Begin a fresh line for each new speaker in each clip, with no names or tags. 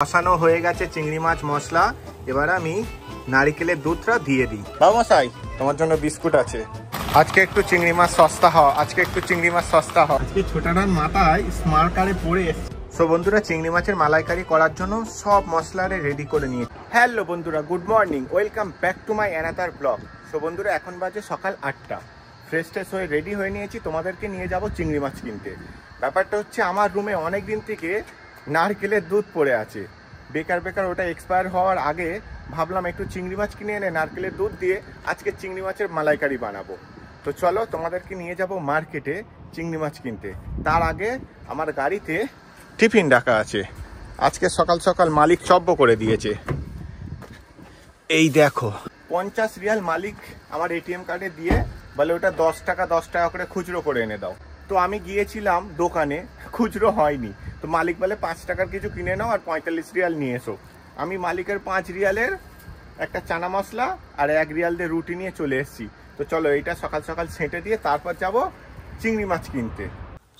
কষানো হয়ে গেছে চিংড়ি মাছ মশলা। এবার আমি নারকেলের দুধটা দিয়ে দিই। বাবা মশাই, তোমার জন্য বিস্কুট আছে। আজকে একটু চিংড়ি মাছ সস্তা হয়, আজকে ছোটাটার মাথায় স্মার্ট কার্ডে পড়ে এসছে। সো বন্ধুরা, চিংড়ি মাছের মালাইকারি করার জন্য সব মশলারে রেডি করে নিয়ে। হ্যালো বন্ধুরা, good morning, welcome back to my another blog. So বন্ধুরা, এখন বাজে সকাল 8টা। ফ্রেশ হয়ে রেডি হয়ে নিয়েছি, তোমাদেরকে নিয়ে যাব চিংড়ি মাছ কিনতে। ব্যাপারটা হচ্ছে, আমার রুমে অনেক দিন থেকে নারকেলের দুধ পড়ে আছে। বেকার ওটা এক্সপায়ার হওয়ার আগে ভাবলাম একটু চিংড়ি মাছ কিনে এনে নারকেলের দুধ দিয়ে আজকে চিংড়ি মাছের মালাইকারি বানাবো। তো চলো, তোমাদেরকে নিয়ে যাব মার্কেটে চিংড়ি মাছ কিনতে। তার আগে আমার গাড়িতে টিফিন ডাকা আছে। আজকে সকাল সকাল মালিক চব্য করে দিয়েছে। এই দেখো, 50 রিয়াল মালিক আমার এটিএম কার্ডে দিয়ে বলে ওটা 10 টাকা করে খুচরো করে এনে দাও। তো আমি গিয়েছিলাম দোকানে, খুচরো হয়নি। তো মালিক বলে 5 টাকার কিছু কিনে নাও আর 45 রিয়াল নিয়ে এসো। আমি মালিকের 5 রিয়ালের একটা চানা মশলা আর 1 রিয়াল দিয়ে রুটি নিয়ে চলে এসেছি। তো চলো, এইটা সকাল সকাল ছেঁটে দিয়ে তারপর যাব চিংড়ি মাছ কিনতে।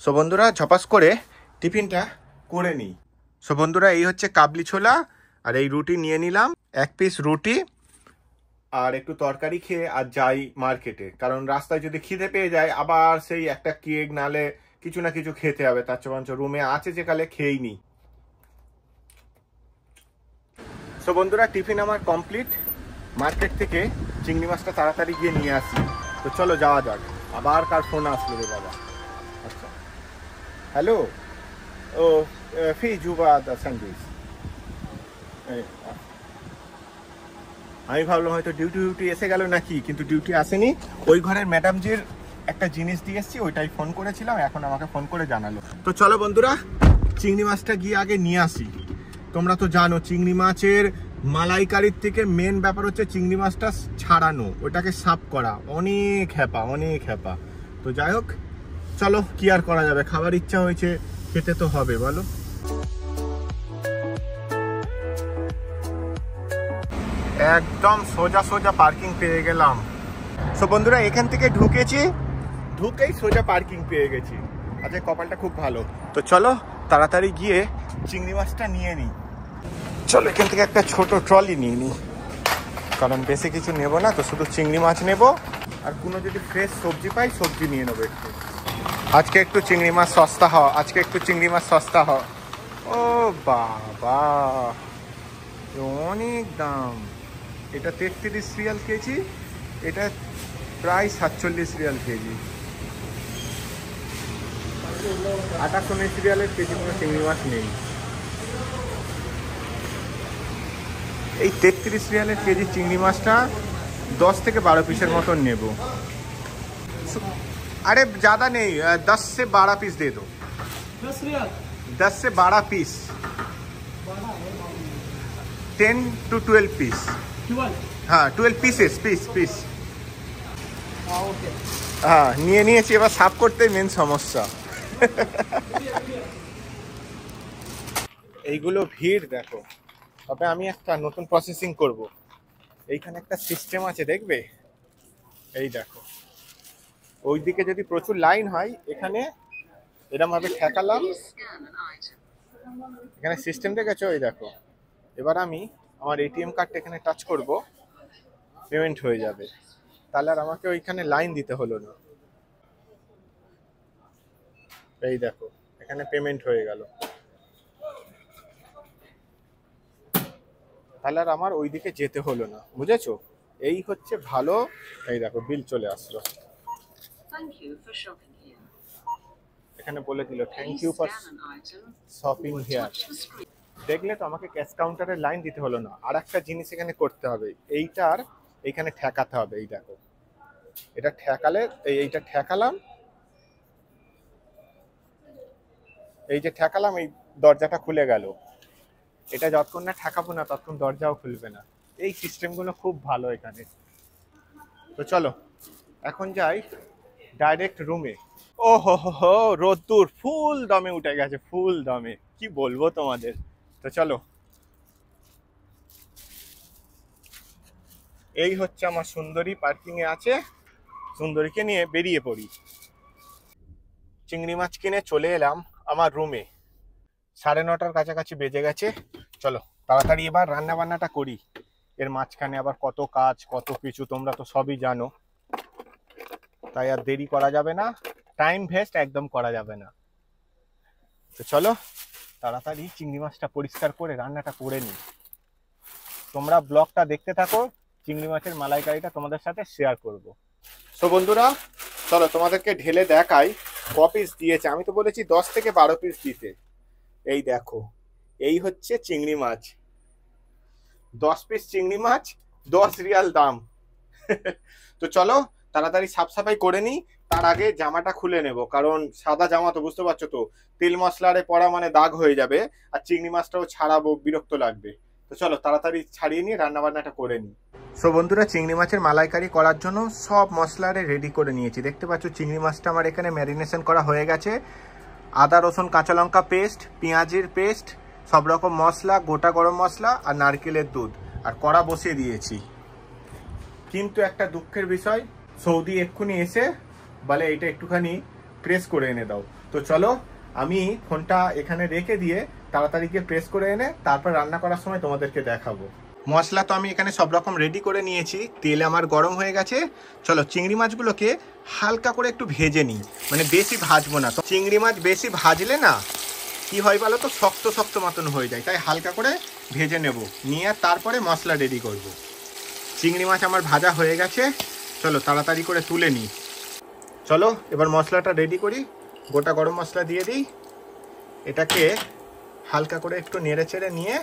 সো বন্ধুরা, ঝপাস করে টিফিনটা করে নিই। সো বন্ধুরা, এই হচ্ছে কাবলি ছোলা আর এই রুটি নিয়ে নিলাম। 1 পিস রুটি আর একটু তরকারি খেয়ে আর যাই মার্কেটে, কারণ রাস্তায় যদি খিদে পেয়ে যায় আবার সেই একটা কেক নালে কিছু না কিছু খেতে হবে। তার চেয়ে রুমে আছে যে কালে খেয়েই নি। সো বন্ধুরা, টিফিন আমার কমপ্লিট। মার্কেট থেকে চিংড়ি মাছটা তাড়াতাড়ি গিয়ে নিয়ে আসি। তো চলো যাওয়া যাক। আবার কার ফোন আসলো রে বাবা। আচ্ছা, হ্যালো, ও ফি জুবা দ্য স্যান্ডউইচ। আমি ভাবলাম হয়তো ডিউটি এসে গেল নাকি, কিন্তু ডিউটি আসেনি। ওই ঘরের ম্যাডামজির একটা জিনিস দিয়ে এসছি, ওইটাই ফোন করেছিলাম, এখন আমাকে ফোন করে জানালো। তো চলো বন্ধুরা, চিংড়ি মাছটা গিয়ে আগে নিয়ে আসি। তোমরা তো জানো, চিংড়ি মাছের মালাইকারির থেকে মেন ব্যাপার হচ্ছে চিংড়ি মাছটা ছাড়ানো, ওটাকে সাফ করা। অনেক হ্যাপা। তো যাই হোক, চলো, কি আর করা যাবে, খাবার ইচ্ছা হয়েছে, খেতে তো হবে, বলো। একদম সোজা পার্কিং পেয়ে গেলাম। সো বন্ধুরা, এখান থেকে ঢুকেই সোজা পার্কিং পেয়ে গেছি। আচ্ছা, কপালটা খুব ভালো। তো চলো তাড়াতাড়ি গিয়ে চিংড়ি মাছটা নিয়ে নিই। চলো, এখান থেকে একটা ছোট ট্রলি নিয়ে নিই, কারণ বেশি কিছু নেবো না। তো শুধু চিংড়ি মাছ নেবো, আর কোনো যদি ফ্রেশ সবজি পাই সবজি নিয়ে নেবো একটু। আজকে একটু চিংড়ি মাছ সস্তা হয়। ও বাবা, অনেক দাম। এটা 33 রিয়াল কেজি, এটা প্রায় 47 রিয়াল কেজি। 28-19 রিয়ালের কেজি কোনো চিংড়ি মাছ নেই। এই 33 রিয়ালের কেজি চিংড়ি মাছটা 10 থেকে 12 পিসের মতন নেব। अरे ज़्यादा नहीं, 10 से 12 पीस दे दो। 10 से 12 पीस, 10 to 12 पीस। हाँ, 12 पीसेस, पीस। হ্যাঁ, নিয়েছি। এবার সাফ করতে মেন সমস্যা। এইগুলো ভিড় দেখো। তবে আমি একটা নতুন প্রসেসিং করব। এইখানে একটা সিস্টেম আছে, দেখবে? এই দেখো, ওইদিকে যদি প্রচুর লাইন হয়, এখানে এরকম ভাবে ঠেকালাম, এখানে সিস্টেম দেখেছো? এই দেখো, এবার আমি আমার এটিএম কার্ডটা এখানে টাচ করব, পেমেন্ট হয়ে যাবে। তাহলে আর আমাকে ওইখানে লাইন দিতে হলো না। এই দেখো, এখানে পেমেন্ট হয়ে গেল। তাহলে আর আমার ওইদিকে যেতে হলো না, বুঝেছো? এই হচ্ছে ভালো। এই দেখো, বিল চলে আসলো। এখানে বলে দিল thank you for shopping here. দেখলে তো, আমাকে ক্যাশ কাউন্টারে লাইন দিতে হলো না। আর একটা জিনিস এখানে করতে হবে, এইখানে ঠেকাতে হবে। এই দেখো, এটা ঠেকালে, এইটা ঠেকালাম, এই যে ঠেকালাম, এই দরজাটা খুলে গেল। এটা যতক্ষণ না ঠেকাবো না ততক্ষণ দরজাও খুলবে না। এই সিস্টেমগুলো খুব ভালো এখানে। তো চলো, এখন যাই ডাইরেক্ট রুমে। ও হো, রোদ্দুর ফুল দমে উঠে গেছে, ফুল দমে, কি বলবো তোমাদের। তো চলো, এই হচ্ছে আমার সুন্দরী, পার্কিং এ আছে। সুন্দরীকে নিয়ে বেরিয়ে পড়ি। চিংড়ি মাছ কিনে চলে এলাম আমার রুমে। 9:30 কাছাকাছি বেজে গেছে। চলো তাড়াতাড়ি এবার রান্না বান্নাটা করি। এর মাঝখানে আবার কত কাজ কত কিছু তোমরা তো সবই জানো, তাই আর দেরি করা যাবে না, টাইম ভেস্ট একদম করা যাবে না। তো চলো তাড়াতাড়ি চিংড়ি মাছটা পরিষ্কার করে রান্নাটা করে নিই। তোমরা ব্লগটা দেখতে থাকো, চিংড়ি মাছের মালাইকারিটা তোমাদের সাথে শেয়ার করব। সো বন্ধুরা চলো তোমাদেরকে ঢেলে দেখাই ক পিস দিয়েছে। আমি তো বলেছি 10 থেকে 12 পিস দিতে। এই দেখো, এই হচ্ছে চিংড়ি মাছ, 10 পিস চিংড়ি মাছ, 10 রিয়াল দাম। তো চলো তাড়াতাড়ি সাফ সাফাই করে নিই। তার আগে জামাটা খুলে নেব, কারণ সাদা জামা তো বুঝতে পারছো তো, তেল মশলারে পড়া মানে দাগ হয়ে যাবে, আর চিংড়ি মাছটাও ছাড়াবো, বিরক্ত লাগবে। তো চলো তাড়াতাড়ি ছাড়িয়ে নিয়ে রান্না বান্নাটা করে নিই। সো বন্ধুরা চিংড়ি মাছের মালাইকারি করার জন্য সব মশলারে রেডি করে নিয়েছি। দেখতে পাচ্ছ চিংড়ি মাছটা আমার এখানে ম্যারিনেশন করা হয়ে গেছে। আদা রসুন কাঁচা লঙ্কা পেস্ট, পেঁয়াজের পেস্ট, সব রকম মশলা, গোটা গরম মশলা আর নারকেলের দুধ, আর কড়া বসিয়ে দিয়েছি। কিন্তু একটা দুঃখের বিষয়, সৌদি এক্ষুনি এসে বলে এটা একটুখানি প্রেস করে এনে দাও। তো চলো আমি ফোনটা এখানে রেখে দিয়ে তাড়াতাড়ি গিয়ে প্রেস করে এনে তারপর রান্না করার সময় তোমাদেরকে দেখাবো। মশলা তো আমি এখানে সব রকম রেডি করে নিয়েছি, তেল আমার গরম হয়ে গেছে। চলো চিংড়ি মাছগুলোকে হালকা করে একটু ভেজে নিই, মানে বেশি ভাজবো না। তো চিংড়ি মাছ বেশি ভাজলে না কি হয় বলো তো, শক্ত শক্ত মতন হয়ে যায়, তাই হালকা করে ভেজে নেব, নিয়ে তারপরে মশলা রেডি করব। চিংড়ি মাছ আমার ভাজা হয়ে গেছে, চলো তাড়াতাড়ি করে তুলে নিই। চলো এবার মশলাটা রেডি করি। গোটা গরম মশলা দিয়ে দিই, এটাকে হালকা করে একটু নেড়ে চেড়ে নিয়ে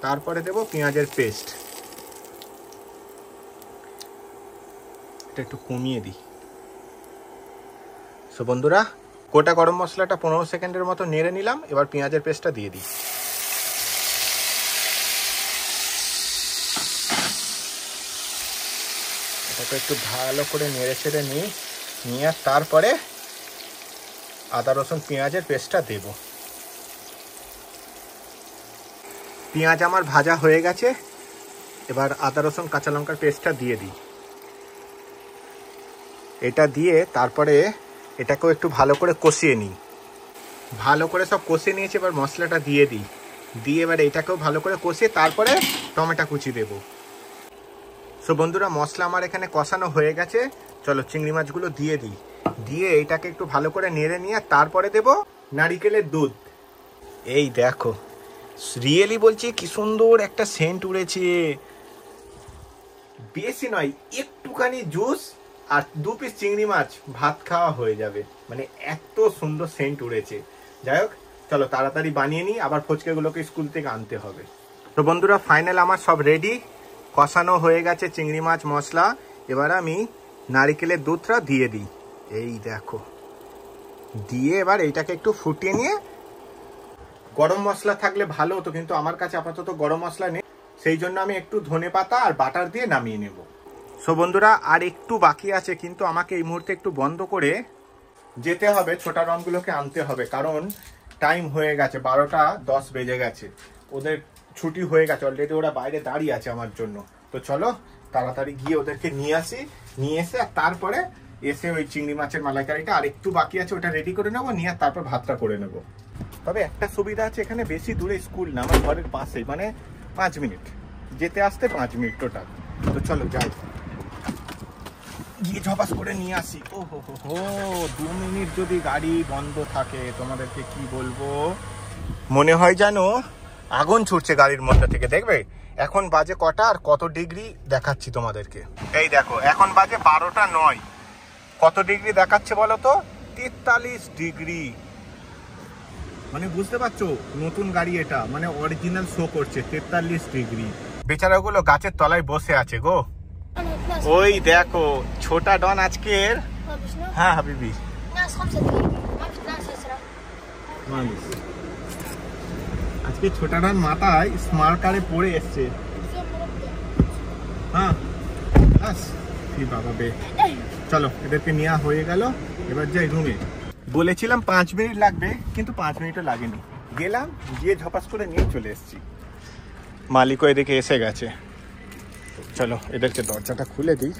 তারপরে দেব পেঁয়াজের পেস্ট, এটা একটু কমিয়ে দিই। সো বন্ধুরা গোটা গরম মশলাটা 15 সেকেন্ডের মতো নেড়ে নিলাম, এবার পেঁয়াজের পেস্টটা দিয়ে দিই। এটাকে একটু ভালো করে নেড়ে চেড়ে নিয়ে তারপরে আদা রসুন পেঁয়াজের পেস্টটা দেব। পেঁয়াজ আমার ভাজা হয়ে গেছে, এবার আদা রসুন কাঁচা লঙ্কার পেস্টটা দিয়ে দিই। এটা দিয়ে তারপরে এটাকেও একটু ভালো করে কষিয়ে নিই। ভালো করে সব কষিয়ে নিয়েছি, এবার মশলাটা দিয়ে দিই, দিয়ে এবার এটাকেও ভালো করে কষিয়ে তারপরে টমেটো কুচি দেব। সো বন্ধুরা মশলা আমার এখানে কষানো হয়ে গেছে, চলো চিংড়ি মাছগুলো দিয়ে দিই, দিয়ে এটাকে একটু ভালো করে নেড়ে নিয়ে তারপরে দেব নারিকেলের দুধ। এই দেখো রিয়েলি বলছি কি সুন্দর একটা সেন্ট উড়েছে, বেশি নয় একটুখানি জুস আর 2 পিস চিংড়ি মাছ, ভাত খাওয়া হয়ে যাবে, মানে এত সুন্দর সেন্ট উড়েছে। যাই হোক চলো তাড়াতাড়ি বানিয়ে নিই, আবার ফচকেগুলোকে স্কুল থেকে আনতে হবে। তো বন্ধুরা ফাইনাল আমার সব রেডি, কষানো হয়ে গেছে চিংড়ি মাছ মশলা। এবার আমি নারিকেলের দুধটা দিয়ে দিই, এই দেখো, দিয়ে এবার এইটাকে একটু ফুটিয়ে নিয়ে, গরম মশলা থাকলে ভালো হতো কিন্তু আমার কাছে আপাতত গরম মশলা নেই, সেই জন্য আমি একটু ধনেপাতা আর বাটার দিয়ে নামিয়ে নেব। সো বন্ধুরা আর একটু বাকি আছে, কিন্তু আমাকে এই মুহূর্তে একটু বন্ধ করে যেতে হবে, ছোটা রঙগুলোকে আনতে হবে, কারণ টাইম হয়ে গেছে, 12টা 10 বেজে গেছে, ওদের ছুটি হয়ে গেছে অলরেডি, ওরা বাইরে দাঁড়িয়ে আছে আমার জন্য। তো চলো তাড়াতাড়ি গিয়ে ওদেরকে নিয়ে আসি, নিয়ে এসে আর তারপরে এসে ওই চিংড়ি মাছের মালাইকারিটা আর একটু বাকি আছে ওটা রেডি করে নেবো, নিয়ে তারপর ভাতটা করে নেব। তবে একটা সুবিধা আছে, এখানে বেশি দূরে স্কুল না, আমার ঘরের পাশেই, মানে 5 মিনিট যেতে আসতে, 5 মিনিট টোটাল। তো চলো যাই, গিয়ে ঝপাস করে নিয়ে আসি। ও হো হো হো, 2 মিনিট যদি গাড়ি বন্ধ থাকে তোমাদেরকে কি বলবো, মনে হয় জানো আগুন ছুটছে গাড়ির মধ্যে থেকে। দেখবে এখন বাজে কটা আর কত ডিগ্রি দেখাচ্ছি তোমাদেরকে, এই দেখো এখন বাজে 12টা 9, কত ডিগ্রি দেখাচ্ছে বলো তো, 43 ডিগ্রি। মানে বুঝতে পারছো নতুন গাড়ি এটা, মানে অরিজিনাল শো করছে 43 ডিগ্রি। বেচারাগুলো গাছের তলায় বসে আছে গো। ওই দেখো ছোটা ডন আজকের, হ্যাঁ হাবিবি, আজকে ছোটা ডন মাথায় স্মার্কারে পড়ে এসছে। হ্যাঁ বাবা বে, চলো এদেরকে নেওয়া হয়ে গেল, এবার যাই রুমে। বলেছিলাম 5 মিনিট লাগবে, কিন্তু 5 মিনিটও লাগেনি, গেলাম গিয়ে ঝপাস করে নিয়ে চলে এসেছি। মালিকও এদিকে এসে গেছে, চলো এদেরকে দরজাটা খুলে দিই।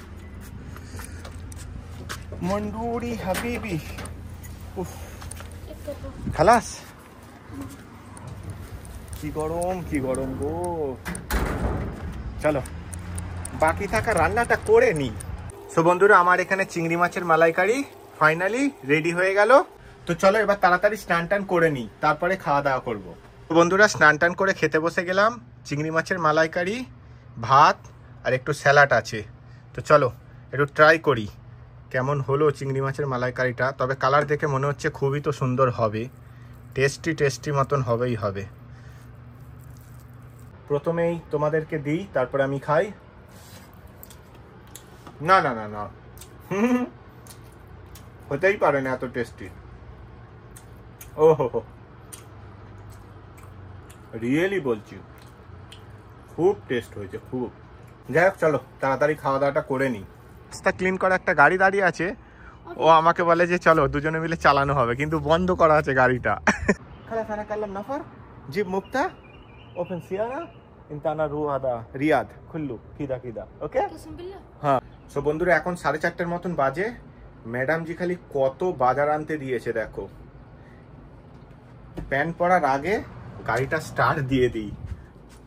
মন্ডুরি হাবিবি, খালাস কি গরম গো। চলো বাকি থাকা রান্নাটা করে নি। সো বন্ধুরা, আমার এখানে চিংড়ি মাছের মালাইকারি ফাইনালি রেডি হয়ে গেল। তো চলো এবার তাড়াতাড়ি স্নান টান করে নি, তারপরে খাওয়া দাওয়া করবো। তো বন্ধুরা, স্নান টান করে খেতে বসে গেলাম। চিংড়ি মাছের মালাইকারি, ভাত আর একটু স্যালাড আছে। তো চলো একটু ট্রাই করি কেমন হলো চিংড়ি মাছের মালাইকারিটা। তবে কালার দেখে মনে হচ্ছে খুবই তো সুন্দর হবে, টেস্টি মতন হবেই হবে। প্রথমেই তোমাদেরকে দিই, তারপরে আমি খাই। না না না না, হতেই পারে না এত টেস্টি। ও হো, রিয়েলি বলছি খুব টেস্ট হয়েছে, খুব। যাই হোক, চলো তাড়াতাড়ি খাওয়া দাওয়াটা করে নিই। রাস্তা ক্লিন করা একটা গাড়ি দাঁড়িয়ে আছে, ও আমাকে বলে যে চলো দুজনে মিলে চালানো হবে, কিন্তু বন্ধ করা আছে গাড়িটা। খালা ফানা কাল্লাম নাফার জিপ মুক্তা ওপেন সিয়ারা ইনতানা রুহাদা রিয়াদ খুল্লু কিদা ওকে। হ্যাঁ। সো বন্ধুরা, এখন 4:30 মতন বাজে। ম্যাডাম জি খালি কত বাজার আনতে দিয়েছে দেখো। প্যান পড়ার আগে গাড়িটা স্টার্ট দিয়ে দিই,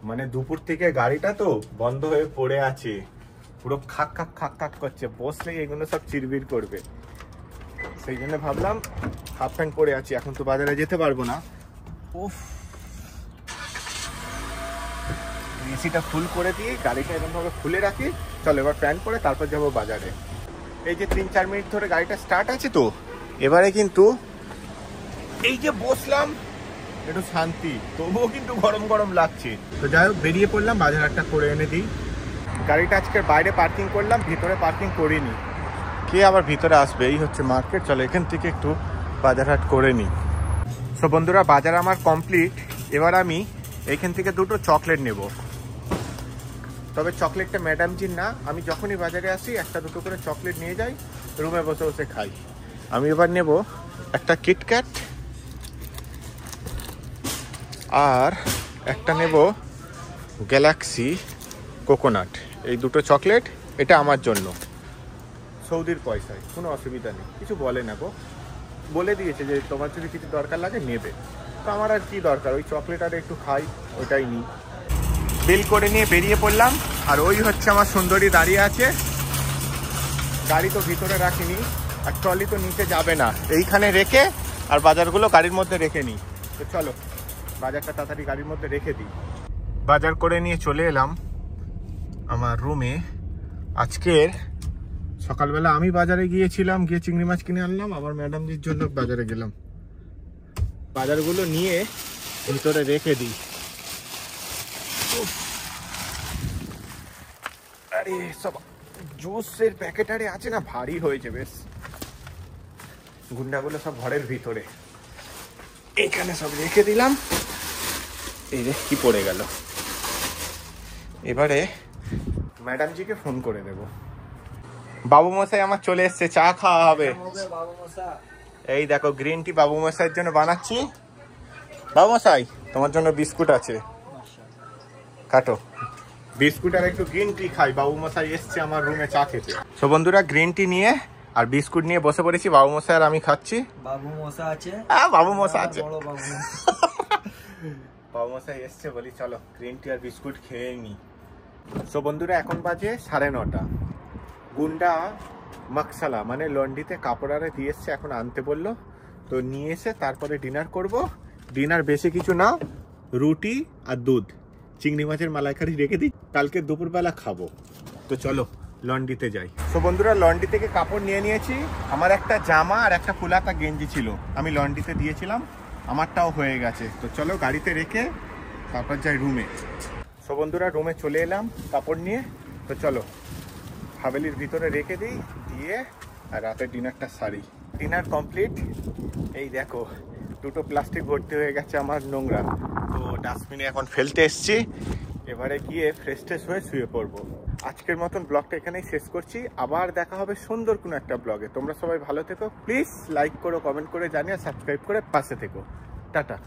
মানে দুপুর থেকে গাড়িটা তো বন্ধ হয়ে পড়ে আছে, পুরো খাক খাক করছে, বসলে এগুলো সব চিরবির করবে। সেই জন্য ভাবলাম হাফ প্যান্ট পরে আছি, এখন তো বাজারে যেতে পারবো না। উফ, এসিটা ফুল করে দিয়ে গাড়িটা এরকম ভাবে খুলে রাখি। চলো এবার প্যান্ট পরে তারপর যাবো বাজারে। এই যে 3-4 মিনিট ধরে গাড়িটা স্টার্ট আছে, তো এবারে কিন্তু এই যে বসলাম একটু শান্তি, তবুও কিন্তু গরম গরম লাগছে। তো যাই হোক, বেরিয়ে পড়লাম, বাজার একটা করে এনে দিই। গাড়িটা আজকে বাইরে পার্কিং করলাম, ভিতরে পার্কিং করিনি। কে আবার ভিতরে আসবে, এই হচ্ছে মার্কেট। চলো এখান থেকে একটু বাজার হাট করে নিই। সো বন্ধুরা, বাজার আমার কমপ্লিট। এবার আমি এইখান থেকে দুটো চকলেট নেব। তবে চকলেটটা ম্যাডামজির না, আমি যখনই বাজারে আসি একটা দুটো করে চকলেট নিয়ে যাই, রুমে বসে বসে খাই। আমি এবার নেব একটা কিটক্যাট আর একটা নেব গ্যালাক্সি কোকোনাট। এই দুটো চকলেট, এটা আমার জন্য, সৌদির পয়সায়, কোনো অসুবিধা নেই, কিছু বলে না গো। বলে দিয়েছে যে তোমার যদি কিছু দরকার লাগে নেবে। তো আমার আর কি দরকার, ওই চকলেট আর একটু খাই, ওইটাই নিই। বিল করে নিয়ে বেরিয়ে পড়লাম। আর ওই হচ্ছে আমার সুন্দরী দাঁড়িয়ে আছে। গাড়ি তো ভিতরে রাখিনি, আর ট্রলি তো নিচে যাবে না, এইখানে রেখে আর বাজারগুলো গাড়ির মধ্যে রেখে নিই। তো চলো বাজারটা তাড়াতাড়ি গাড়ির মধ্যে রেখে দিই। বাজার করে নিয়ে চলে এলাম আমার রুমে। আজকের সকালবেলা আমি বাজারে গিয়েছিলাম, গিয়ে চিংড়ি মাছ কিনে আনলাম, আবার ম্যাডামজির জন্য বাজারে গেলাম। বাজারগুলো নিয়ে ভিতরে রেখে দিই। আরে সব জুসের প্যাকেট আরে আছে না, ভারী হয়েছে বেশ। গুন্ডাগুলো সব ঘরের ভিতরে, এখানে সব রেখে দিলাম। এই রে কি পড়ে গেল। এবারে ম্যাডামজিকে ফোন করে দেব। বাবু মশাই আমার চলে এসছে, চা খাওয়া হবে। এই দেখো গ্রিন টি বাবু মশাইয়ের জন্য বানাচ্ছি। বাবু মশাই, তোমার জন্য বিস্কুট আছে, কাটো। বিস্কুট আর একটু গ্রিন টি খাই, বাবু মশাই এসছে আমার রুমে চা খেতে। সো বন্ধুরা, গ্রিন টি নিয়ে আর বিস্কুট নিয়ে বসে পড়েছি। বাবু মশাই আর আমি খাচ্ছি। বাবু মশাই আছে, বাবু মশাই আছে। বাবু মশাই এসছে, বলি চলো গ্রিন টি আর বিস্কুট খেয়ে নি। সো বন্ধুরা, এখন বাজে 9:30। গুন্ডা মাকসালা মানে লন্ড্রিতে কাপড় আরে দিয়ে এসছে, এখন আনতে বললো। তো নিয়ে এসে তারপরে ডিনার করব। ডিনার বেশি কিছু না, রুটি আর দুধ, চিংড়ি মাছের মালাইকারি রেখে দিই, কালকে দুপুরবেলা খাবো। তো চলো লন্ড্রিতে যাই। তো বন্ধুরা, লন্ড্রি থেকে কাপড় নিয়ে নিয়েছি। আমার একটা জামা আর একটা ফুলাতা গেঞ্জি ছিল, আমি লন্ড্রিতে দিয়েছিলাম, আমারটাও হয়ে গেছে। তো চলো গাড়িতে রেখে তারপর যাই রুমে। সো বন্ধুরা, রুমে চলে এলাম কাপড় নিয়ে। তো চলো হাভেলির ভিতরে রেখে দিই, দিয়ে আর রাতের ডিনারটা সারি। Dinner complete. এই দেখো দুটো প্লাস্টিক ভর্তি হয়ে গেছে আমার নোংরা, তো ডাস্টবিনে এখন ফেলতে এসছি। এবারে গিয়ে ফ্রেশ ট্রেশ হয়ে শুয়ে পড়বো। আজকের মতন ব্লগটা এখানেই শেষ করছি। আবার দেখা হবে সুন্দর কোনো একটা ব্লগে। তোমরা সবাই ভালো থেকো, প্লিজ লাইক করো, কমেন্ট করে জানিয়ে, সাবস্ক্রাইব করে পাশে থেকো। টাটা।